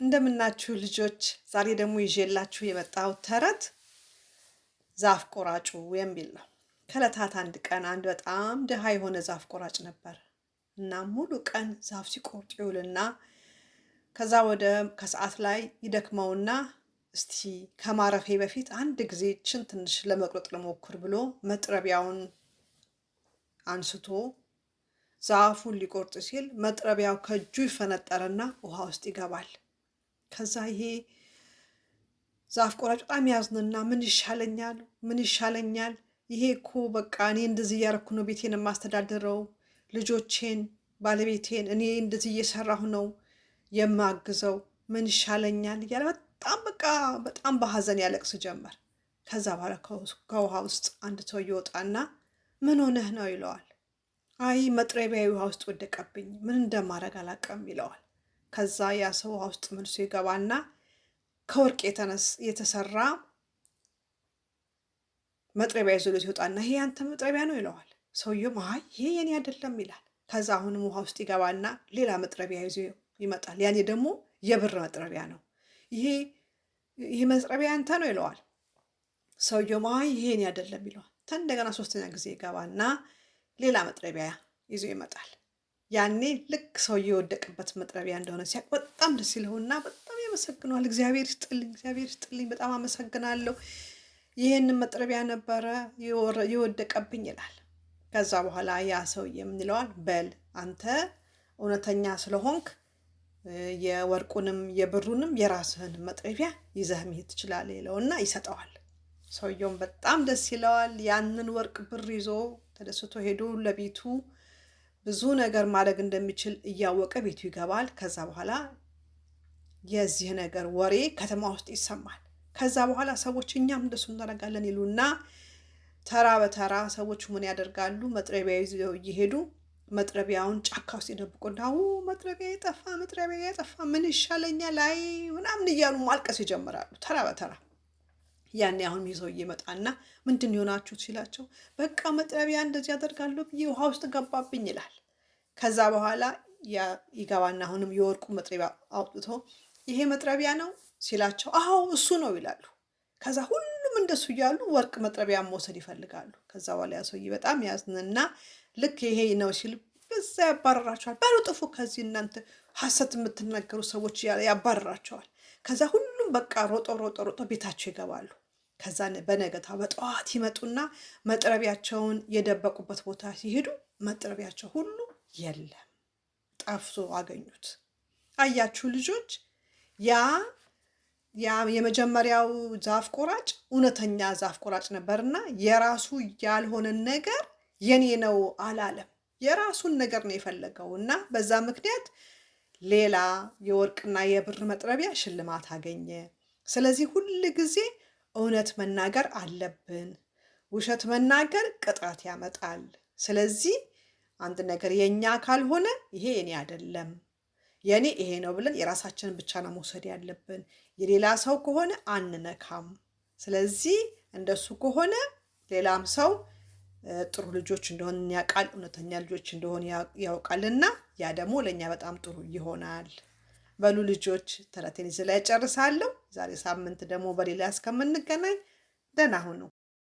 እንደምናችሁ ልጆች ዛሬ ደግሞ ይዤላችሁ የመጣሁት ተረት ዛፍ ቆራጩ የሚል ነው። ከዕለታት አንድ ቀን አንድ በጣም ድሃ የሆነ ዛፍ ቆራጭ ነበር እና ሙሉ ቀን ዛፍ ሲቆርጥ ይውልና ከዛ ወደ ከሰዓት ላይ ይደክመውና እስቲ ከማረፌ በፊት አንድ ጊዜ እችን ትንሽ ለመቁረጥ ልሞክር ብሎ መጥረቢያውን አንስቶ ዛፉን ሊቆርጥ ሲል መጥረቢያው ከእጁ ይፈነጠርና ውሃ ውስጥ ይገባል። ከዛ ይሄ ዛፍ ቆራጭ በጣም ያዝንና ምን ይሻለኛል ይሄ እኮ በቃ እኔ እንደዚህ እያረኩ ነው ቤቴን የማስተዳድረው፣ ልጆቼን፣ ባለቤቴን እኔ እንደዚህ እየሰራሁ ነው የማግዘው፣ ምን ይሻለኛል እያለ በጣም በሐዘን ያለቅስ ጀመር። ከዛ በኋላ ከውሃ ውስጥ አንድ ሰው ይወጣና ምን ሆነህ ነው ይለዋል። አይ መጥረቢያ ውሃ ውስጥ ወደቀብኝ፣ ምን እንደማደርግ አላውቅም ይለዋል። ከዛ ያ ሰው ውሃ ውስጥ መልሶ ይገባና ከወርቅ የተሰራ መጥረቢያ ይዞ ሲወጣና ይሄ ያንተ መጥረቢያ ነው ይለዋል። ሰውየው አይ ይሄ የኔ አይደለም ይላል። ከዛ አሁንም ውሃ ውስጥ ይገባና ሌላ መጥረቢያ ይዞ ይመጣል። ያኔ ደግሞ የብር መጥረቢያ ነው። ይሄ መጥረቢያ ያንተ ነው ይለዋል። ሰውየው አይ ይሄ የኔ አይደለም ይለዋል። እንደገና ሶስተኛ ጊዜ ይገባና ሌላ መጥረቢያ ይዞ ይመጣል። ያኔ ልክ ሰውየው የወደቀበት መጥረቢያ እንደሆነ ሲያውቅ በጣም ደስ ይለውና በጣም ያመሰግነዋል። እግዚአብሔር ይስጥልኝ፣ በጣም አመሰግናለሁ፣ ይሄንን መጥረቢያ ነበረ የወደቀብኝ ይላል። ከዛ በኋላ ያ ሰውዬ ምን ይለዋል? በል አንተ እውነተኛ ስለሆንክ የወርቁንም የብሩንም የራስህን መጥረቢያ ይዘህ መሄድ ትችላለህ ይለውና ይሰጠዋል። ሰውየውም በጣም ደስ ይለዋል። ያንን ወርቅ ብር ይዞ ተደስቶ ሄዶ ለቤቱ ብዙ ነገር ማድረግ እንደሚችል እያወቀ ቤቱ ይገባል። ከዛ በኋላ የዚህ ነገር ወሬ ከተማ ውስጥ ይሰማል። ከዛ በኋላ ሰዎች እኛም እንደሱ እናደርጋለን ይሉና ተራ በተራ ሰዎች ምን ያደርጋሉ? መጥረቢያ ይዘው እየሄዱ መጥረቢያውን ጫካ ውስጥ ይደብቁና መጥረቢያ የጠፋ ምን ይሻለኛል አይ ምናምን እያሉ ማልቀስ ይጀምራሉ ተራ በተራ። ያኔ አሁን ይዘው እየመጣና ምንድን ይሆናችሁ ሲላቸው በቃ መጥረቢያ እንደዚህ ያደርጋለሁ ብዬ ውሃ ውስጥ ገባብኝ ይላል። ከዛ በኋላ ይገባና አሁንም የወርቁ መጥረቢያ አውጥቶ ይሄ መጥረቢያ ነው ሲላቸው አዎ እሱ ነው ይላሉ። ከዛ ሁሉም እንደሱ እያሉ ወርቅ መጥረቢያ መውሰድ ይፈልጋሉ። ከዛ በኋላ ያ ሰውዬ በጣም ያዝንና ልክ ይሄ ነው ሲል በዛ ያባረራቸዋል። በሉ ጥፉ ከዚህ እናንተ ሐሰት የምትናገሩ ሰዎች ያባረራቸዋል። ከዛ ሁሉም በቃ ሮጦ ቤታቸው ይገባሉ። ከዛ በነገታ በጠዋት ይመጡና መጥረቢያቸውን የደበቁበት ቦታ ሲሄዱ መጥረቢያቸው ሁሉ የለም፣ ጠፍቶ አገኙት። አያችሁ ልጆች፣ ያ የመጀመሪያው ዛፍ ቆራጭ እውነተኛ ዛፍ ቆራጭ ነበርና የራሱ ያልሆነን ነገር የኔ ነው አላለም። የራሱን ነገር ነው የፈለገውና በዛ ምክንያት ሌላ የወርቅና የብር መጥረቢያ ሽልማት አገኘ። ስለዚህ ሁል ጊዜ እውነት መናገር አለብን። ውሸት መናገር ቅጣት ያመጣል። ስለዚህ አንድ ነገር የኛ ካልሆነ ይሄ የኔ አይደለም፣ የኔ ይሄ ነው ብለን የራሳችንን ብቻ ነው መውሰድ ያለብን። የሌላ ሰው ከሆነ አንነካም። ስለዚህ እንደሱ ከሆነ ሌላም ሰው ጥሩ ልጆች እንደሆን ያውቃል፣ እውነተኛ ልጆች እንደሆን ያውቃልና ያ ደግሞ ለኛ በጣም ጥሩ ይሆናል። በሉ ልጆች ተረቴን እዚህ ላይ ጨርሳለሁ። ዛሬ ሳምንት ደግሞ በሌላ እስከምንገናኝ ደህና ሁኑ።